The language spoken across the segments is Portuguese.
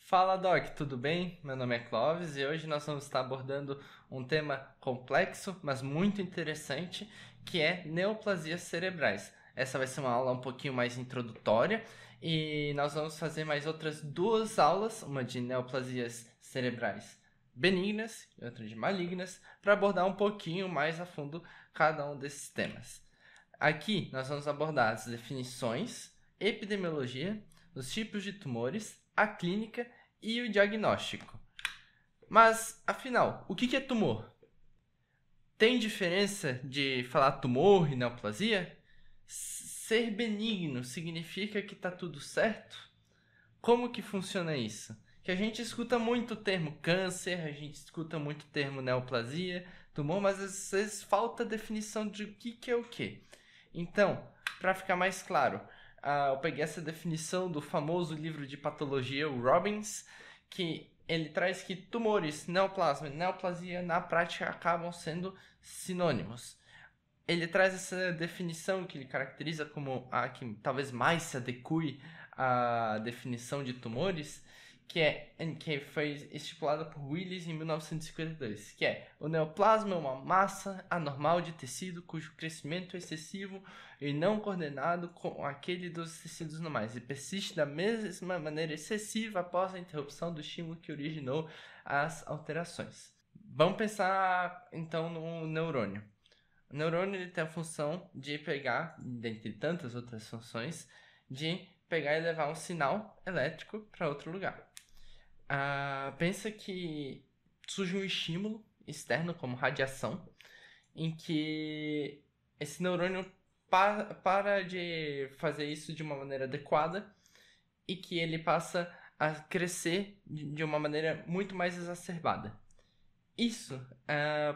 Fala Doc, tudo bem? Meu nome é Clóvis e hoje nós vamos estar abordando um tema complexo, mas muito interessante, que é neoplasias cerebrais. Essa vai ser uma aula um pouquinho mais introdutória e nós vamos fazer mais outras duas aulas, uma de neoplasias cerebrais benignas e outra de malignas, para abordar um pouquinho mais a fundo cada um desses temas. Aqui nós vamos abordar as definições, epidemiologia, os tipos de tumores, a clínica e o diagnóstico. Mas, afinal, o que é tumor? Tem diferença de falar tumor e neoplasia? Ser benigno significa que está tudo certo? Como que funciona isso? Que a gente escuta muito o termo câncer, a gente escuta muito o termo neoplasia, tumor, mas às vezes falta definição de o que é o que. Então, para ficar mais claro, eu peguei essa definição do famoso livro de patologia, o Robbins, que ele traz que tumores, neoplasma e neoplasia na prática acabam sendo sinônimos. Ele traz essa definição que ele caracteriza como a que talvez mais se adeque à definição de tumores, que foi estipulada por Willis em 1952, que é: o neoplasma é uma massa anormal de tecido cujo crescimento é excessivo e não coordenado com aquele dos tecidos normais e persiste da mesma maneira excessiva após a interrupção do estímulo que originou as alterações. Vamos pensar então no neurônio. O neurônio ele tem a função de pegar, dentre tantas outras funções, de pegar e levar um sinal elétrico para outro lugar. Pensa que surge um estímulo externo, como radiação, em que esse neurônio para de fazer isso de uma maneira adequada e que ele passa a crescer de uma maneira muito mais exacerbada. Isso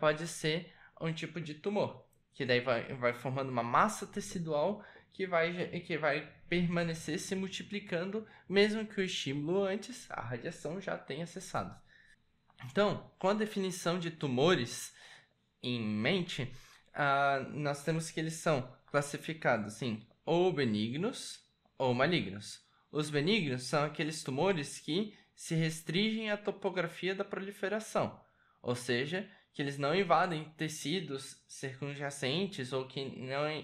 pode ser um tipo de tumor, que daí vai formando uma massa tecidual que vai permanecer se multiplicando, mesmo que o estímulo antes, a radiação, já tenha cessado. Então, com a definição de tumores em mente, nós temos que eles são classificados em ou benignos ou malignos. Os benignos são aqueles tumores que se restringem à topografia da proliferação, ou seja, que eles não invadem tecidos circunjacentes ou que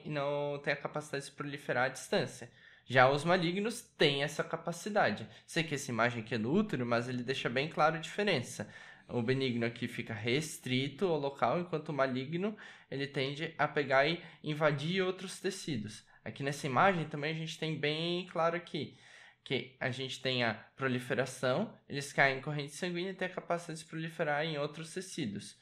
não têm a capacidade de proliferar à distância. Já os malignos têm essa capacidade. Sei que essa imagem aqui é do útero, mas ele deixa bem claro a diferença. O benigno aqui fica restrito ao local, enquanto o maligno ele tende a pegar e invadir outros tecidos. Aqui nessa imagem também a gente tem bem claro aqui que a gente tem a proliferação, eles caem em corrente sanguínea e têm a capacidade de proliferar em outros tecidos.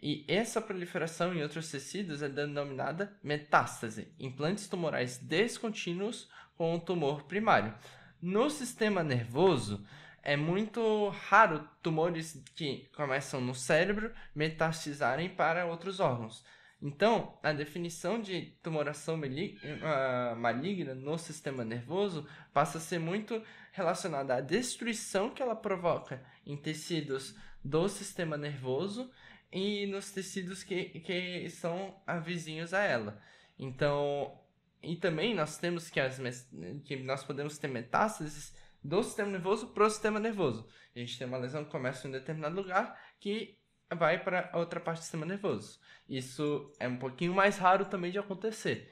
E essa proliferação em outros tecidos é denominada metástase, implantes tumorais descontínuos com um tumor primário. No sistema nervoso, é muito raro tumores que começam no cérebro metastizarem para outros órgãos. Então, a definição de tumoração maligna no sistema nervoso passa a ser muito relacionada à destruição que ela provoca em tecidos do sistema nervoso e nos tecidos que são vizinhos a ela. Então, e também nós temos que nós podemos ter metástases do sistema nervoso para o sistema nervoso. A gente tem uma lesão que começa em um determinado lugar que vai para outra parte do sistema nervoso. Isso é um pouquinho mais raro também de acontecer.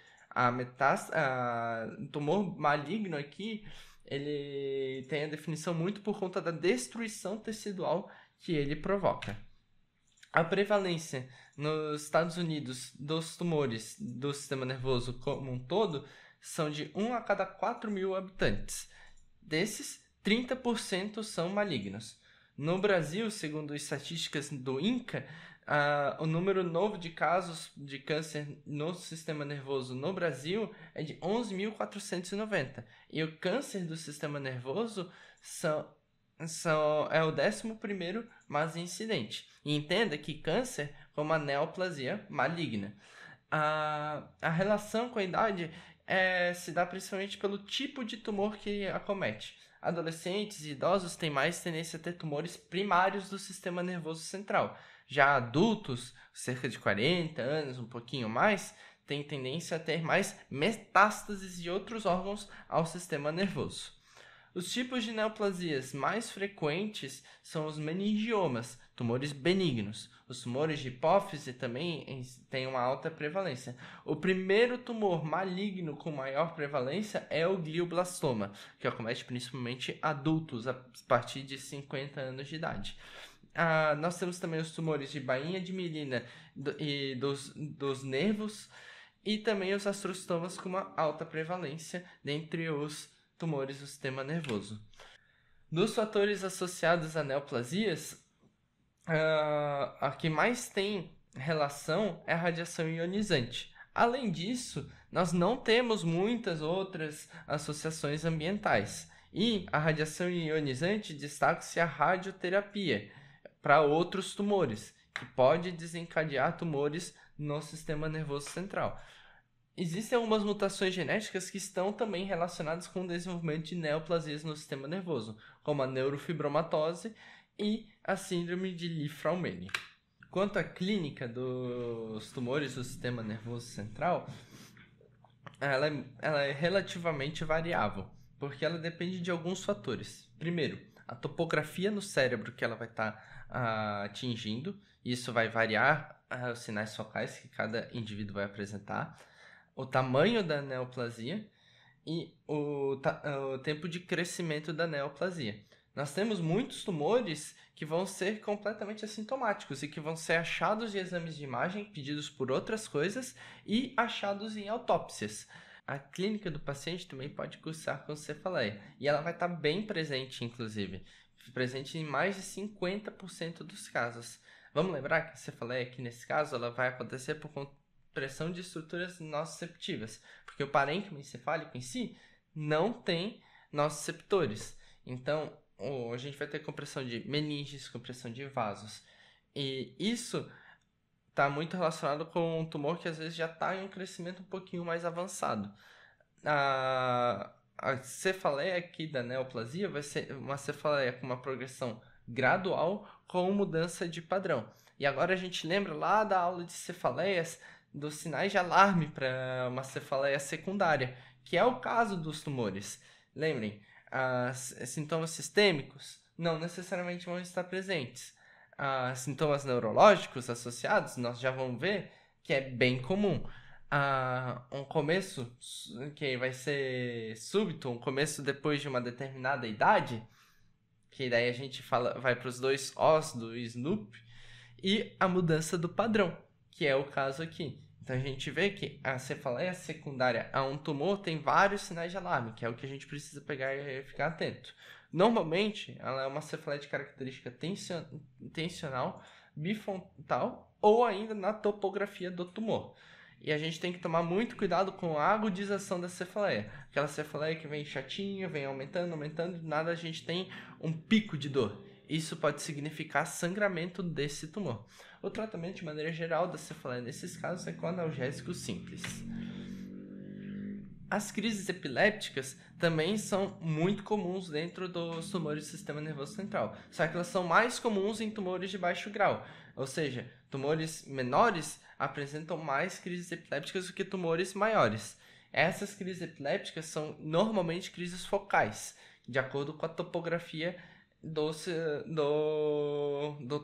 O tumor maligno aqui, ele tem a definição muito por conta da destruição tecidual que ele provoca. A prevalência nos Estados Unidos dos tumores do sistema nervoso como um todo são de 1 a cada 4 mil habitantes. Desses, 30% são malignos. No Brasil, segundo estatísticas do INCA, o número novo de casos de câncer no sistema nervoso no Brasil é de 11.490. E o câncer do sistema nervoso é o 11º mais incidente. E entenda que câncer é uma neoplasia maligna. A relação com a idade se dá principalmente pelo tipo de tumor que acomete. Adolescentes e idosos têm mais tendência a ter tumores primários do sistema nervoso central. Já adultos, cerca de 40 anos, um pouquinho mais, têm tendência a ter mais metástases de outros órgãos ao sistema nervoso. Os tipos de neoplasias mais frequentes são os meningiomas, tumores benignos. Os tumores de hipófise também têm uma alta prevalência. O primeiro tumor maligno com maior prevalência é o glioblastoma, que acomete principalmente adultos a partir de 50 anos de idade. Nós temos também os tumores de bainha de mielina e dos nervos, e também os astrostomas com uma alta prevalência dentre os tumores do sistema nervoso. Dos fatores associados a neoplasias, a que mais tem relação é a radiação ionizante. Além disso, nós não temos muitas outras associações ambientais. E a radiação ionizante destaca-se a radioterapia para outros tumores, que pode desencadear tumores no sistema nervoso central. Existem algumas mutações genéticas que estão também relacionadas com o desenvolvimento de neoplasias no sistema nervoso, como a neurofibromatose e a síndrome de Li-Fraumeni. Quanto à clínica dos tumores do sistema nervoso central, ela é relativamente variável, porque ela depende de alguns fatores. Primeiro, a topografia no cérebro que ela vai estar atingindo, isso vai variar os sinais focais que cada indivíduo vai apresentar, o tamanho da neoplasia e o tempo de crescimento da neoplasia. Nós temos muitos tumores que vão ser completamente assintomáticos e que vão ser achados de exames de imagem pedidos por outras coisas e achados em autópsias. A clínica do paciente também pode cursar com cefaleia e ela vai estar bem presente, inclusive, presente em mais de 50% dos casos. Vamos lembrar que a cefaleia aqui nesse caso ela vai acontecer por compressão de estruturas nociceptivas, porque o parênquima encefálico em si não tem nociceptores. Então, a gente vai ter compressão de meninges, compressão de vasos. E isso está muito relacionado com um tumor que às vezes já está em um crescimento um pouquinho mais avançado. A cefaleia aqui da neoplasia vai ser uma cefaleia com uma progressão gradual com mudança de padrão. E agora a gente lembra lá da aula de cefaleias dos sinais de alarme para uma cefaleia secundária, que é o caso dos tumores. Lembrem, sintomas sistêmicos não necessariamente vão estar presentes. Sintomas neurológicos associados, nós já vamos ver que é bem comum. Um começo que vai ser súbito, um começo depois de uma determinada idade, que daí a gente vai para os dois Os do Snoop, e a mudança do padrão, que é o caso aqui. Então a gente vê que a cefaleia secundária a um tumor tem vários sinais de alarme, que é o que a gente precisa pegar e ficar atento. Normalmente, ela é uma cefaleia de característica tensional, bifrontal ou ainda na topografia do tumor. E a gente tem que tomar muito cuidado com a agudização da cefaleia. Aquela cefaleia que vem chatinha, vem aumentando, do nada a gente tem um pico de dor. Isso pode significar sangramento desse tumor. O tratamento, de maneira geral, da cefaleia nesses casos é com analgésicos simples. As crises epilépticas também são muito comuns dentro dos tumores do sistema nervoso central, só que elas são mais comuns em tumores de baixo grau, ou seja, tumores menores apresentam mais crises epilépticas do que tumores maiores. Essas crises epilépticas são normalmente crises focais, de acordo com a topografia do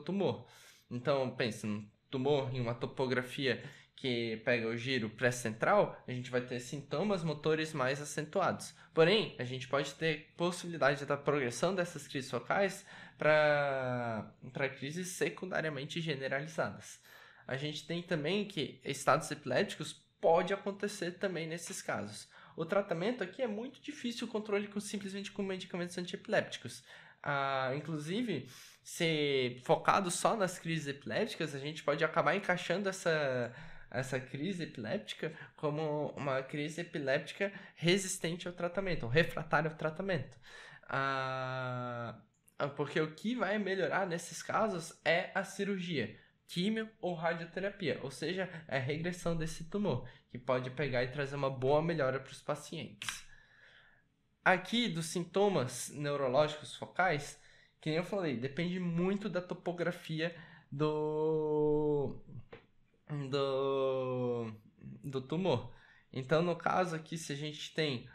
tumor. Então, pensa, um tumor em uma topografia que pega o giro pré-central, a gente vai ter sintomas motores mais acentuados. Porém, a gente pode ter possibilidade da progressão dessas crises focais para crises secundariamente generalizadas. A gente tem também que estados epilépticos pode acontecer também nesses casos. O tratamento aqui é muito difícil o controle simplesmente com medicamentos antiepilépticos. Inclusive, se focado só nas crises epilépticas, a gente pode acabar encaixando essa crise epiléptica como uma crise epiléptica resistente ao tratamento, ou refratária ao tratamento. Porque o que vai melhorar nesses casos é a cirurgia, químio ou radioterapia, ou seja, a regressão desse tumor, que pode pegar e trazer uma boa melhora para os pacientes. Aqui, dos sintomas neurológicos focais, que nem eu falei, depende muito da topografia do tumor. Então, no caso aqui, se a gente tem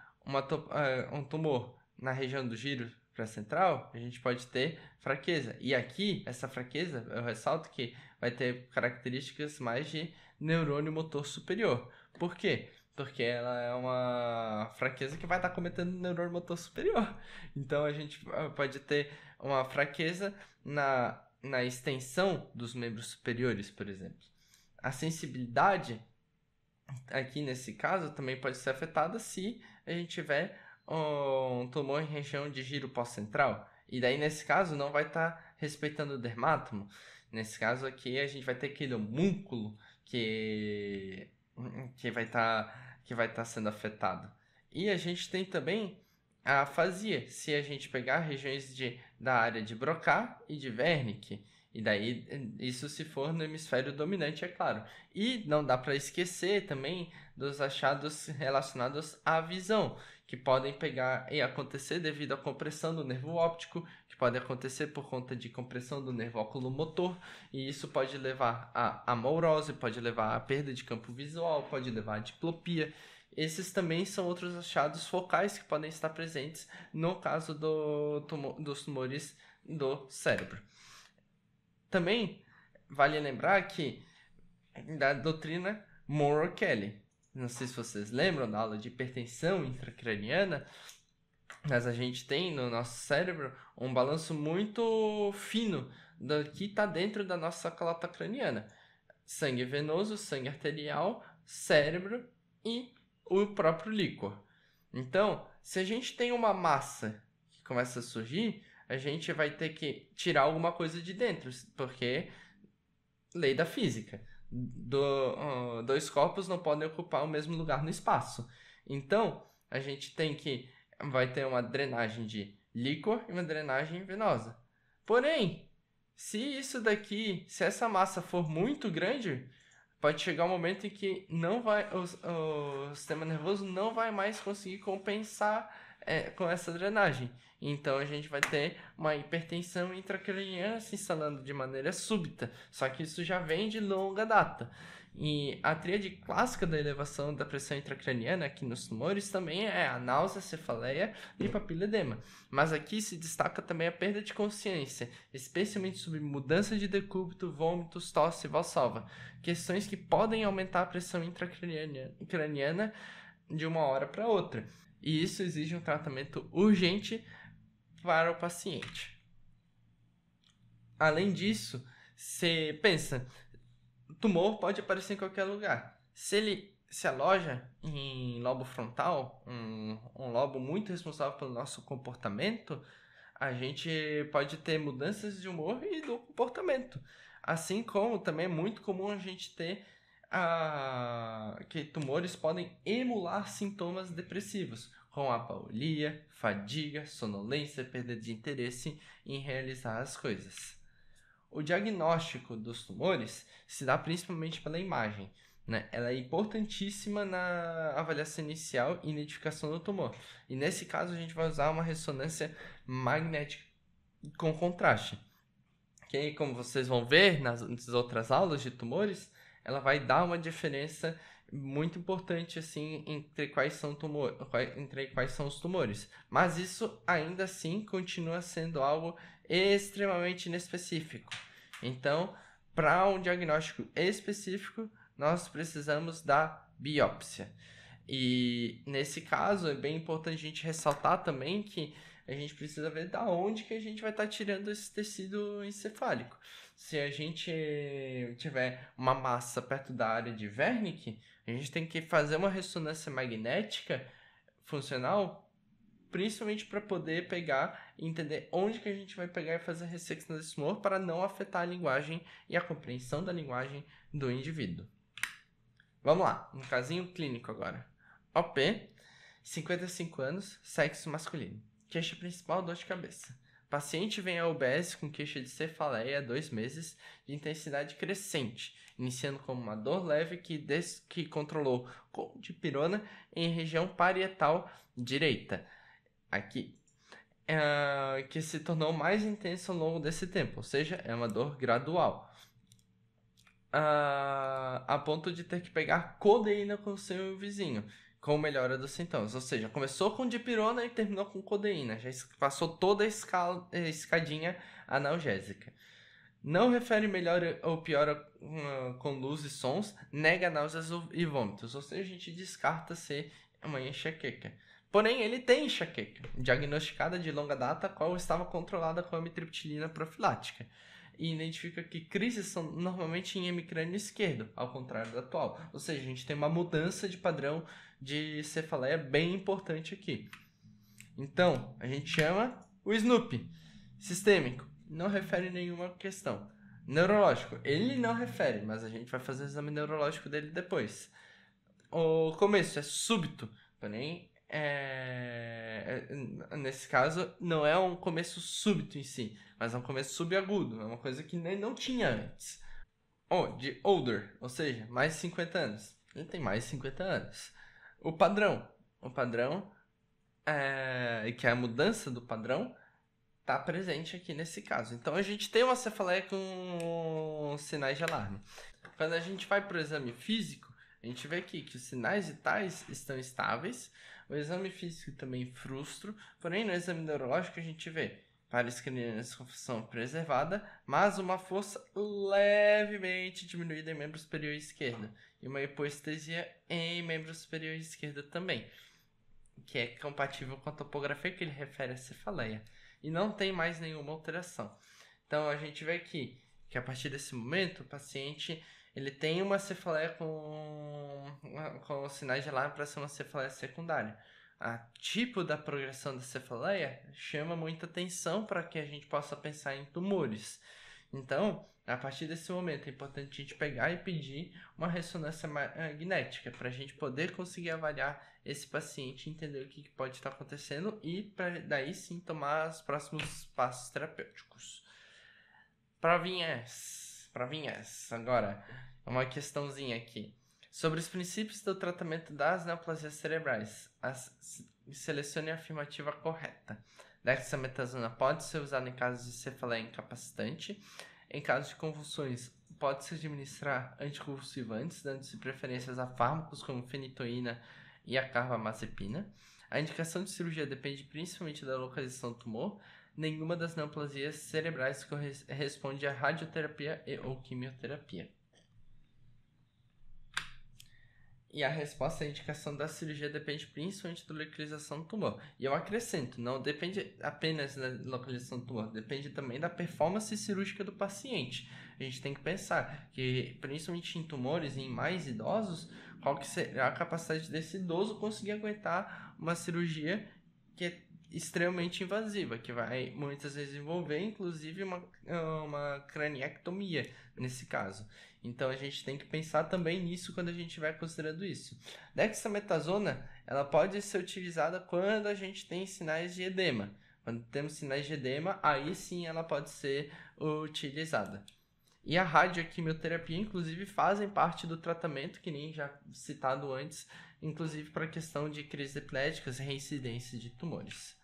um tumor na região do giro pré-central, a gente pode ter fraqueza. E aqui, essa fraqueza, eu ressalto que vai ter características mais de neurônio motor superior. Por quê? Porque ela é uma fraqueza que vai estar cometendo neurônio motor superior. Então a gente pode ter uma fraqueza na extensão dos membros superiores, por exemplo. A sensibilidade, aqui nesse caso, também pode ser afetada se a gente tiver um tumor em região de giro pós-central. E daí, nesse caso, não vai estar respeitando o dermátomo. Nesse caso aqui, a gente vai ter aquele homúnculo que vai estar sendo afetado. E a gente tem também a afasia, se a gente pegar regiões da área de Broca e de Wernicke. E daí, isso se for no hemisfério dominante, é claro. E não dá para esquecer também dos achados relacionados à visão, que podem pegar e acontecer devido à compressão do nervo óptico, que pode acontecer por conta de compressão do nervo oculomotor, e isso pode levar a amaurose, pode levar a perda de campo visual, pode levar a diplopia. Esses também são outros achados focais que podem estar presentes no caso dos tumores do cérebro. Também vale lembrar que da doutrina Monro-Kelly, não sei se vocês lembram da aula de hipertensão intracraniana, mas a gente tem no nosso cérebro um balanço muito fino do que está dentro da nossa calota craniana. Sangue venoso, sangue arterial, cérebro e o próprio líquor. Então, se a gente tem uma massa que começa a surgir, a gente vai ter que tirar alguma coisa de dentro, porque lei da física. Dois corpos não podem ocupar o mesmo lugar no espaço. Então, a gente vai ter uma drenagem de líquor e uma drenagem venosa. Porém, se essa massa for muito grande, pode chegar um momento em que o sistema nervoso não vai mais conseguir compensar com essa drenagem. Então a gente vai ter uma hipertensão intracraniana se instalando de maneira súbita. Só que isso já vem de longa data. E a tríade clássica da elevação da pressão intracraniana aqui nos tumores também é a náusea, cefaleia e papiledema. Mas aqui se destaca também a perda de consciência, especialmente sobre mudança de decúbito, vômitos, tosse e valsalva. Questões que podem aumentar a pressão intracraniana de uma hora para outra. E isso exige um tratamento urgente para o paciente. Além disso, você pensa, o tumor pode aparecer em qualquer lugar. Se ele se aloja em lobo frontal, um lobo muito responsável pelo nosso comportamento, a gente pode ter mudanças de humor e do comportamento. Assim como também é muito comum a gente ter que tumores podem emular sintomas depressivos, com apatia, fadiga, sonolência, perda de interesse em realizar as coisas. O diagnóstico dos tumores se dá principalmente pela imagem, né? Ela é importantíssima na avaliação inicial e identificação do tumor. E nesse caso a gente vai usar uma ressonância magnética com contraste. Que, como vocês vão ver nas outras aulas de tumores, ela vai dar uma diferença muito importante assim entre quais são os tumores. Mas isso ainda assim continua sendo algo extremamente inespecífico. Então, para um diagnóstico específico, nós precisamos da biópsia. E nesse caso é bem importante a gente ressaltar também que a gente precisa ver da onde que a gente vai estar tirando esse tecido encefálico. Se a gente tiver uma massa perto da área de Wernicke, a gente tem que fazer uma ressonância magnética funcional, principalmente para poder pegar e entender onde que a gente vai pegar e fazer a ressecção desse tumor para não afetar a linguagem e a compreensão da linguagem do indivíduo. Vamos lá, um casinho clínico agora. OP, 55 anos, sexo masculino. Queixa principal, dor de cabeça. Paciente vem a UBS com queixa de cefaleia há 2 meses, de intensidade crescente, iniciando como uma dor leve que controlou com dipirona em região parietal direita. Aqui, que se tornou mais intensa ao longo desse tempo, ou seja, é uma dor gradual. A ponto de ter que pegar codeína com o seu vizinho. com melhora dos sintomas. Ou seja, começou com dipirona e terminou com codeína. Já passou toda a escadinha analgésica. Não refere melhora ou piora com luz e sons, nega náuseas e vômitos. Ou seja, a gente descarta ser uma enxaqueca. Porém, ele tem enxaqueca, diagnosticada de longa data, a qual estava controlada com amitriptilina profilática. E identifica que crises são normalmente em hemicrânio esquerdo, ao contrário do atual. Ou seja, a gente tem uma mudança de padrão de cefaleia bem importante aqui. Então, a gente chama o SNOOP, sistêmico. Não refere nenhuma questão. Neurológico, ele não refere, mas a gente vai fazer o exame neurológico dele depois. O começo é súbito, porém, nesse caso, não é um começo súbito em si, mas é um começo subagudo, é uma coisa que nem não tinha antes. De older, ou seja, mais de 50 anos. Ele tem mais de 50 anos. O padrão, que é a mudança do padrão, está presente aqui nesse caso. Então a gente tem uma cefaleia com sinais de alarme. Quando a gente vai para o exame físico, a gente vê aqui que os sinais vitais estão estáveis, o exame físico também frustro, porém no exame neurológico a gente vê pares cranianas com função preservada, mas uma força levemente diminuída em membro superior esquerda e uma hipoestesia em membro superior esquerda também, que é compatível com a topografia que ele refere à cefaleia. E não tem mais nenhuma alteração. Então a gente vê aqui que a partir desse momento o paciente ele tem uma cefaleia com sinais de alarme para ser uma cefaleia secundária. O tipo da progressão da cefaleia chama muita atenção para que a gente possa pensar em tumores. Então, a partir desse momento é importante a gente pegar e pedir uma ressonância magnética para a gente poder conseguir avaliar esse paciente, entender o que pode estar acontecendo e para daí sim tomar os próximos passos terapêuticos. Provinhas. Agora, uma questãozinha aqui. Sobre os princípios do tratamento das neoplasias cerebrais. Selecione a afirmativa correta. Dexametasona pode ser usada em casos de cefaleia incapacitante. Em caso de convulsões, pode-se administrar anticonvulsivantes, dando-se preferências a fármacos como fenitoína e a carbamazepina. A indicação de cirurgia depende principalmente da localização do tumor. Nenhuma das neoplasias cerebrais corresponde à radioterapia ou quimioterapia. E a resposta à indicação da cirurgia depende principalmente da localização do tumor. E eu acrescento, não depende apenas da localização do tumor, depende também da performance cirúrgica do paciente. A gente tem que pensar que, principalmente em tumores em mais idosos, qual que será a capacidade desse idoso conseguir aguentar uma cirurgia que é extremamente invasiva, que vai muitas vezes envolver, inclusive, uma craniectomia, nesse caso. Então, a gente tem que pensar também nisso quando a gente vai considerando isso. Dexametasona, ela pode ser utilizada quando a gente tem sinais de edema. Quando temos sinais de edema, aí sim ela pode ser utilizada. E a radioquimioterapia, inclusive, fazem parte do tratamento, que nem já citado antes, inclusive para a questão de crises epiléticas e reincidência de tumores.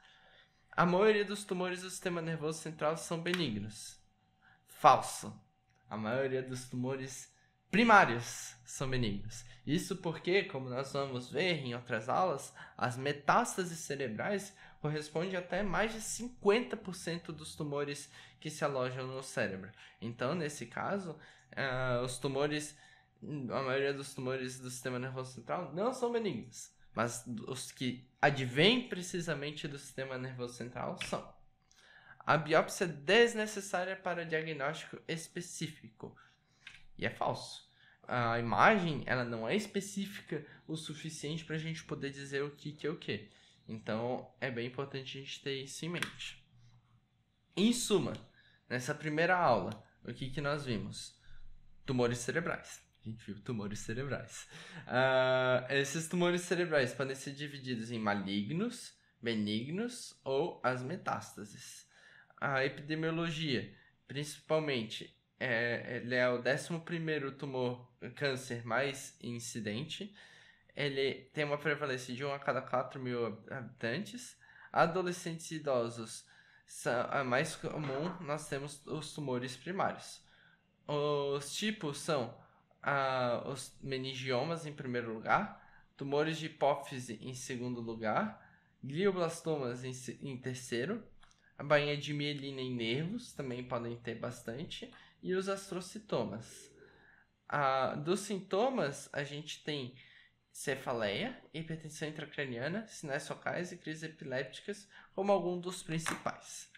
A maioria dos tumores do sistema nervoso central são benignos. Falso. A maioria dos tumores primários são benignos. Isso porque, como nós vamos ver em outras aulas, as metástases cerebrais correspondem a até mais de 50% dos tumores que se alojam no cérebro. Então, nesse caso, a maioria dos tumores do sistema nervoso central não são benignos, mas os que advêm precisamente do sistema nervoso central são. A biópsia é desnecessária para diagnóstico específico. E é falso. A imagem ela não é específica o suficiente para a gente poder dizer o que é o que. Então, é bem importante a gente ter isso em mente. Em suma, nessa primeira aula, o que nós vimos? Tumores cerebrais. A gente viu tumores cerebrais. Esses tumores cerebrais podem ser divididos em malignos, benignos ou as metástases. A epidemiologia, principalmente, ele é o 11º tumor câncer mais incidente. Ele tem uma prevalência de 1 a cada 4 mil habitantes. Adolescentes e idosos são mais comum, nós temos os tumores primários. Os tipos são os meningiomas em primeiro lugar, tumores de hipófise em segundo lugar, glioblastomas em terceiro, a bainha de mielina em nervos também podem ter bastante, e os astrocitomas. Dos sintomas, a gente tem cefaleia, hipertensão intracraniana, sinais focais e crises epilépticas como alguns dos principais.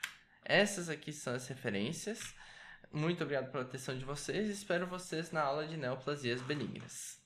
Essas aqui são as referências. Muito obrigado pela atenção de vocês e espero vocês na aula de neoplasias benignas.